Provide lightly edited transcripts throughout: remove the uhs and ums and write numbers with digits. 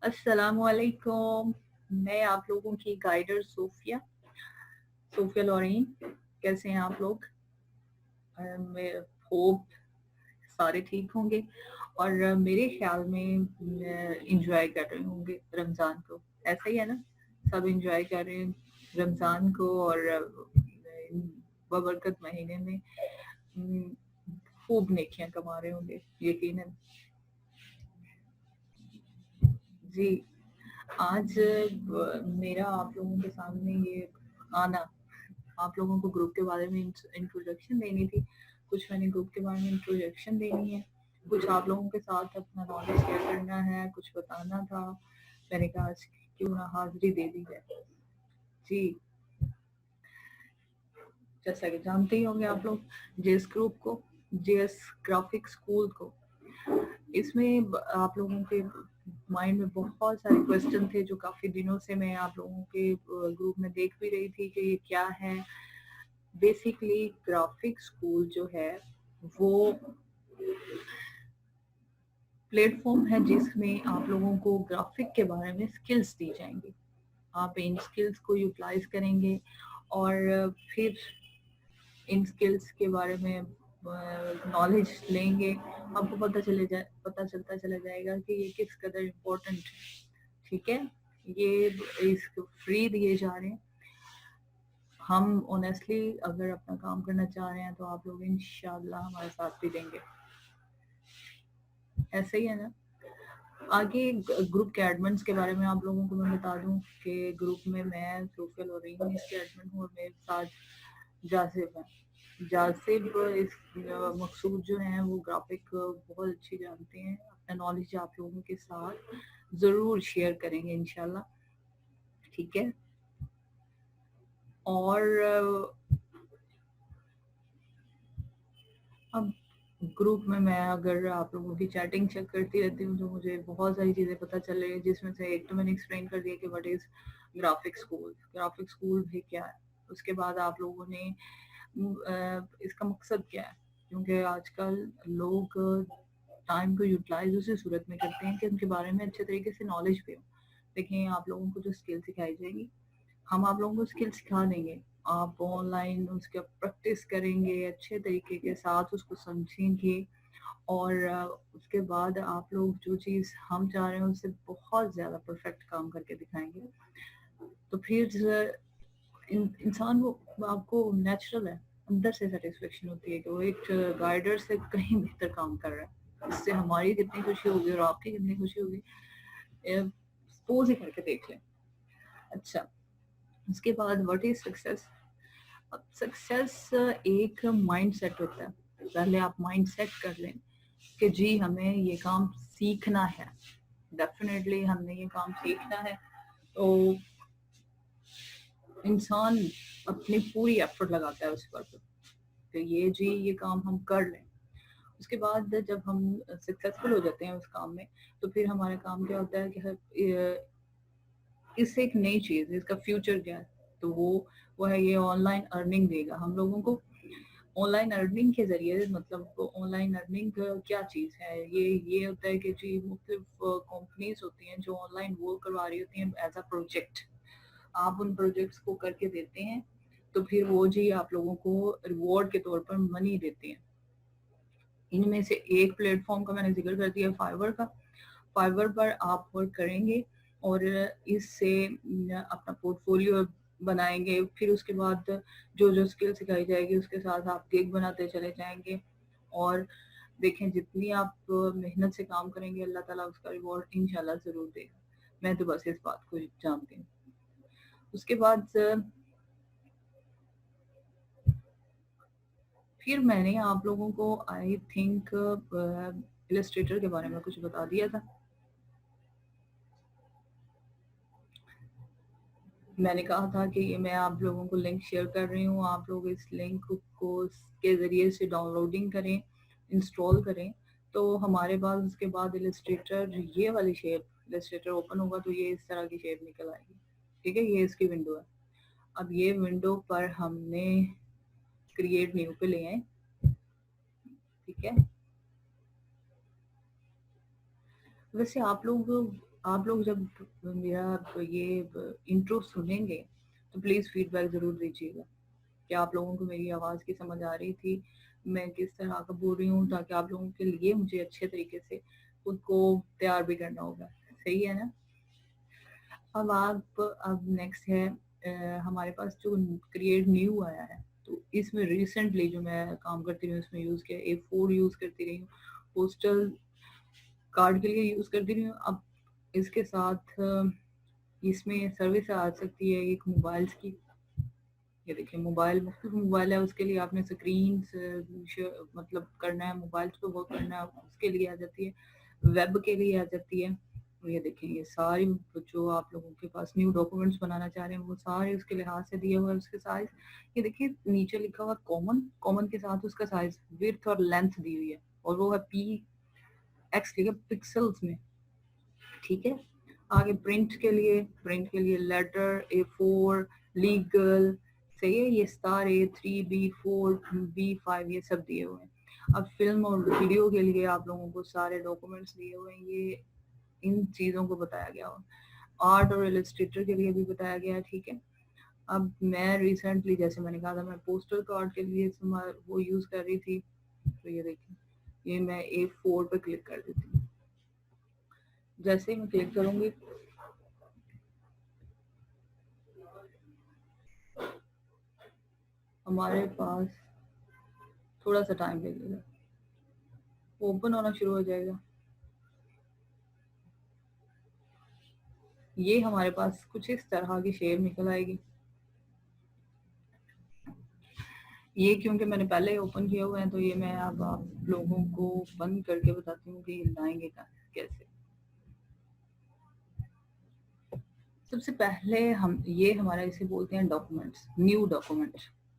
अस्सलामुअलैकुम। मैं आप लोगों की गाइडर सोफिया लॉरेन। कैसे हैं आप लोग? मैं होप सारे ठीक होंगे और मेरे ख्याल में इंजॉय कर रहे होंगे रमज़ान को। ऐसा ही है ना, सब इंजॉय कर रहे हैं रमज़ान को और बबरकत महीने में खूब नेकियां कमा रहे होंगे यकीनन। जी, आज मेरा आप लोगों के सामने ये आना, आप लोगों को ग्रुप के बारे में इंट्रोडक्शन देनी थी। कुछ मैंने ग्रुप के बारे में इंट्रोडक्शन देनी है, कुछ आप लोगों के साथ अपना नॉलेज शेयर करना है, कुछ बताना था। मैंने कहा आज क्यों ना हाजिरी दे दी जाए। जी, जैसा कि जानते ही होंगे आप लोग जेएस ग्रुप को, जेएस ग्राफिक स्कूल को। इसमें आप लोगों के माइंड में बहुत सारे क्वेश्चन थे जो काफी दिनों से मैं आप लोगों के ग्रुप में देख भी रही थी कि ये क्या है। बेसिकली ग्राफिक स्कूल जो है वो प्लेटफॉर्म है जिसमें आप लोगों को ग्राफिक के बारे में स्किल्स दी जाएंगी। आप इन स्किल्स को यूटिलाइज करेंगे और फिर इन स्किल्स के बारे में नॉलेज लेंगे। आपको पता चलता चला जाएगा कि ये किस कदर इम्पोर्टेंट है। ठीक है, ये इसको फ्री दिए जा रहे हैं। हम ऑनेस्टली अगर अपना काम करना चाह रहे हैं तो आप लोग इंशाल्लाह हमारे साथ भी देंगे। ऐसे ही है ना। आगे ग्रुप के एडमिन्स के बारे में आप लोगों को मैं बता दूं कि ग्रुप में मैं सोफिया लॉरेन इसके एडमिन हूँ और मेरे साथ जासिब है। जासिब इस मकसूद जो है वो ग्राफिक बहुत अच्छी जानते हैं। अपना नॉलेज आप लोगों के साथ जरूर शेयर करेंगे इंशाल्लाह। ठीक है, और अब ग्रुप में मैं अगर आप लोगों की चैटिंग चेक करती रहती हूँ तो मुझे बहुत सारी चीज़ें पता चल रही है, जिसमें से एक तो मैंने एक्सप्लेन कर दिया कि व्हाट इज़ ग्राफिक स्कूल भी क्या है। उसके बाद आप लोगों ने इसका मकसद क्या है, क्योंकि आजकल लोग टाइम को यूटिलाइज उसी सूरत में करते हैं कि उनके बारे में अच्छे तरीके से नॉलेज भी हो। देखिए, आप लोगों को जो स्किल सिखाई जाएगी, हम आप लोगों को स्किल सिखा देंगे। आप ऑनलाइन उसका प्रैक्टिस करेंगे, अच्छे तरीके के साथ उसको समझेंगे और उसके बाद आप लोग जो चीज़ हम चाह रहे हैं उससे बहुत ज़्यादा परफेक्ट काम करके दिखाएंगे। तो फिर इंसान वो आपको नेचुरल है, अंदर से सेटिस्फेक्शन होती है कि वो एक गाइडर से कहीं बेहतर काम कर रहा है। इससे हमारी कितनी खुशी होगी और आपकी कितनी खुशी होगी, सपोज ही करके देख लें। अच्छा, उसके बाद व्हाट इज सक्सेस। अब सक्सेस एक माइंड सेट होता है। पहले आप माइंड सेट कर लें कि जी हमें ये काम सीखना है, डेफिनेटली हमने ये काम सीखना है। तो इंसान अपनी पूरी एफर्ट लगाता है उस पर कि ये काम हम कर लें। उसके बाद जब हम सक्सेसफुल हो जाते हैं उस काम में, तो फिर हमारा काम क्या होता है कि इससे एक नई चीज, इसका फ्यूचर क्या है, तो वो है ये ऑनलाइन अर्निंग देगा हम लोगों को। ऑनलाइन अर्निंग के जरिए, मतलब ऑनलाइन अर्निंग क्या चीज है, ये होता है कि जी मुख्तलिफ कंपनीज होती हैं जो ऑनलाइन वर्क करवा रही होती हैं एज अ प्रोजेक्ट। आप उन प्रोजेक्ट्स को करके देते हैं तो फिर वो जी आप लोगों को रिवॉर्ड के तौर पर मनी देते हैं। इनमें से एक प्लेटफॉर्म का मैंने जिक्र कर दिया, फाइवर का। फाइवर पर आप वर्क करेंगे और इससे अपना पोर्टफोलियो बनाएंगे। फिर उसके बाद जो जो स्किल सिखाई जाएगी उसके साथ आप गिग बनाते चले जाएंगे। और देखें, जितनी आप मेहनत से काम करेंगे अल्लाह ताला उसका रिवॉर्ड इंशाल्लाह जरूर देगा। मैं तो बस इस बात को जानती हूँ। उसके बाद फिर मैंने आप लोगों को आई थिंक इलस्ट्रेटर के बारे में कुछ बता दिया था। मैंने कहा था कि ये मैं आप लोगों को लिंक शेयर कर रही हूँ, आप लोग इस लिंक को के ज़रिए से डाउनलोडिंग करें, इंस्टॉल करें। तो हमारे पास उसके बाद इलस्ट्रेटर, ये वाली शेप इलस्ट्रेटर ओपन होगा तो ये इस तरह की शेप निकल आएगी। ठीक है, ये इसकी विंडो है। अब ये विंडो पर हमने क्रिएट न्यू पे ले आए। ठीक है, वैसे आप लोग आप लोग जब मेरा ये इंट्रो सुनेंगे तो प्लीज़ फीडबैक ज़रूर दीजिएगा कि आप लोगों को मेरी आवाज़ की समझ आ रही थी, मैं किस तरह का बोल रही हूँ, ताकि आप लोगों के लिए मुझे अच्छे तरीके से खुद को तैयार भी करना होगा। सही है ना? अब नेक्स्ट है हमारे पास जो क्रिएट न्यू आया है, तो इसमें रिसेंटली जो मैं काम करती रही हूँ उसमें यूज़ किया A4 यूज़ करती रही हूँ, पोस्टल कार्ड के लिए यूज़ करती रही हूँ। अब इसके साथ इसमें सर्विस आ सकती है एक मोबाइल्स की। ये देखिए मोबाइल, मुख्तलिफ मोबाइल है, उसके लिए आपने स्क्रीन मतलब करना है, मोबाइल पे वर्क करना है, उसके लिए आ जाती है, वेब के लिए आ जाती है। और ये देखें ये सारी जो आप लोगों के पास न्यू डॉक्यूमेंट्स बनाना चाह रहे हैं वो सारे उसके लिहाज से दिए हुए हैं, उसके साइज ये देखिए नीचे लिखा हुआ कॉमन, कॉमन के साथ उसका साइज विड्थ और लेंथ दी हुई है, और वो है PX लिखा पिक्सल्स में। ठीक है, आगे प्रिंट के लिए लेटर A4, लीगल, सही है, ये स्टार A3, B4, B5 ये सब दिए हुए हैं। अब फिल्म और वीडियो के लिए आप लोगों को सारे डॉक्यूमेंट्स दिए हुए हैं, ये इन चीज़ों को बताया गया हो। आर्ट और इलस्ट्रेटर के लिए भी बताया गया है। ठीक है, अब मैं रिसेंटली जैसे मैंने कहा था मैं पोस्टल कार्ड के लिए वो यूज़ कर रही थी, तो ये देखिए ये मैं A4 पे क्लिक कर देती हूँ। जैसे ही मैं क्लिक करूंगी हमारे पास थोड़ा सा टाइम लगेगा, ओपन होना शुरू हो जाएगा। ये हमारे पास कुछ इस तरह की शेप निकल आएगी। ये क्योंकि मैंने पहले ही ओपन किया हुआ है तो ये मैं अब आप लोगों को बंद करके बताती हूँ कि लाएंगे कैसे। सबसे पहले हम ये हमारा इसे बोलते हैं डॉक्यूमेंट्स, न्यू डॉक्यूमेंट।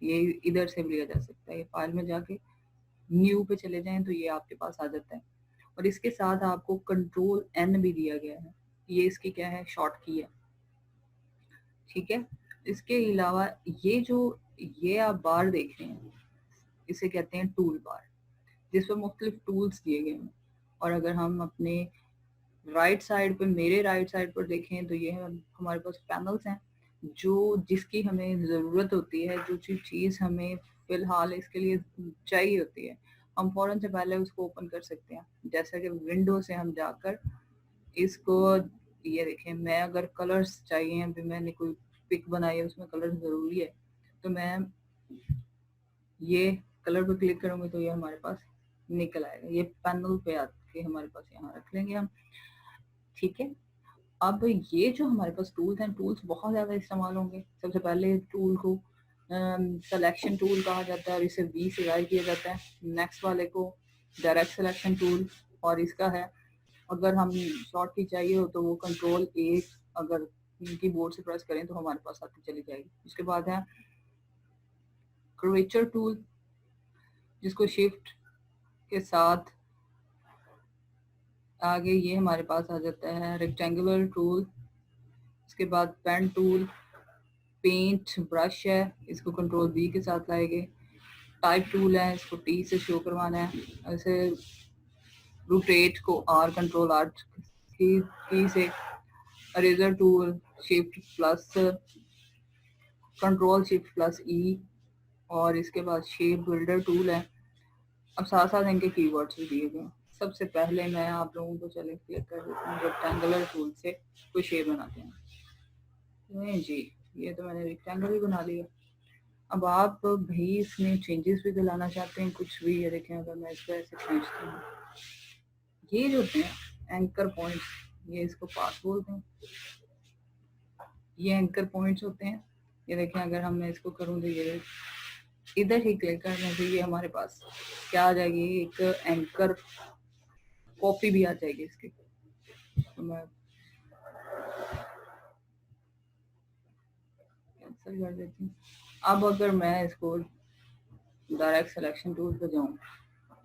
ये इधर से भी लिया जा सकता है, ये फाइल में जाके न्यू पे चले जाएं तो ये आपके पास आ जाता है। और इसके साथ आपको Ctrl+N भी दिया गया है, ये इसकी क्या है, शॉर्ट की है। ठीक है, इसके अलावा ये आप बार देख रहे हैं इसे कहते हैं टूल बार, जिसमें मुख्तलिफ टूल्स दिए गए हैं। और अगर हम अपने राइट साइड पे, मेरे राइट साइड पर देखें तो ये हमारे पास पैनल्स हैं, जो जिसकी हमें ज़रूरत होती है, जो चीज़ हमें फ़िलहाल इसके लिए चाहिए होती है, हम फ़ौरन से पहले उसको ओपन कर सकते हैं। जैसा कि विंडो से हम जाकर इसको, ये देखें, मैं अगर कलर्स चाहिए, अभी मैंने कोई पिक बनाई है उसमें कलर ज़रूरी है, तो मैं ये कलर पे क्लिक करूँगी तो ये हमारे पास निकल आएगा। ये पैनल पे आके हमारे पास यहाँ रख लेंगे हम। ठीक है, अब ये जो हमारे पास टूल्स हैं, टूल्स बहुत ज़्यादा इस्तेमाल होंगे। सबसे पहले टूल को सिलेक्शन टूल कहा जाता है और इसे V से ज़ाहिर किया जाता है। नेक्स्ट वाले को डायरेक्ट सिलेक्शन टूल, और इसका है अगर हम शॉर्ट की चाहिए हो तो वो Ctrl+A अगर कीबोर्ड से प्रेस करें तो हमारे पास आती चली जाएगी। उसके बाद है कर्वेचर टूल, जिसको शिफ्ट के साथ आगे ये हमारे पास आ जाता है रेक्टेंगुलर टूल। उसके बाद पेन टूल, पेंट ब्रश है, इसको Ctrl+V के साथ लाएंगे। टाइप टूल है, इसको T से शो करवाना है। ऐसे रोटेट को Ctrl+R की से। अरेजर टूल, Ctrl+Shift+E, और इसके बाद शेप बिल्डर टूल है। अब साथ साथ इनके कीवर्ड्स भी दिए गए। सबसे पहले मैं आप लोगों को चले क्लिक कर देता हूँ रेक्टेंगुलर टूल से कोई शेप बनाते हैं। नहीं जी, ये तो मैंने रेक्टेंगल ही बना लिया। अब आप भी इसमें चेंजेस भी दिलाना चाहते हैं कुछ भी, ये देखें अगर मैं इसको ऐसे खींचती हूँ, ये जो होते हैं एंकर पॉइंट्स, ये इसको पास बोलते हैं, ये एंकर पॉइंट्स होते हैं। ये देखें अगर हम मैं इसको करूँ तो ये इधर ही क्लिक करने से ये हमारे पास क्या आ जाएगी, एक एंकर कॉपी भी आ जाएगी इसकी। तो मैं कैंसिल कर देती हूँ। अब अगर मैं इसको डायरेक्ट सिलेक्शन टूल पे जाऊँ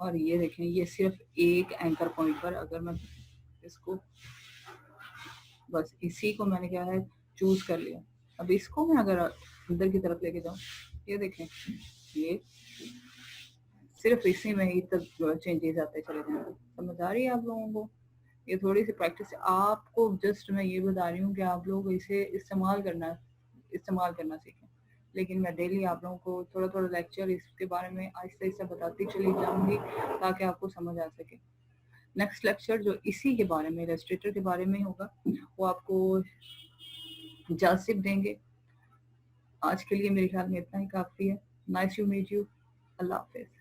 और ये देखें ये सिर्फ एक एंकर पॉइंट पर, अगर मैं इसको बस इसी को मैंने क्या है चूज कर लिया। अब इसको मैं अगर अंदर की तरफ लेके जाऊँ, ये देखें ये सिर्फ इसी में ही तक चेंजेस आते चले जाएंगे। समझ आ रही है आप लोगों को? یہ تھوڑی سی پریکٹس ہے آپ کو، جسٹ میں یہ بتا رہی ہوں کہ آپ لوگ اسے استعمال کرنا سیکھیں. لیکن میں ڈیلی آپ لوگوں کو تھوڑا تھوڑا لیکچر اس کے بارے میں آہستہ آہستہ بتاتی چلی جاؤں گی تاکہ آپ کو سمجھ آ سکے. نیکسٹ لیکچر جو اسی کے بارے میں السٹریٹر کے بارے میں ہوگا وہ آپ کو جاسب دیں گے. آج کے لیے میرے خیال میں اتنا ہی کافی ہے. Nice to meet you. اللہ حافظ.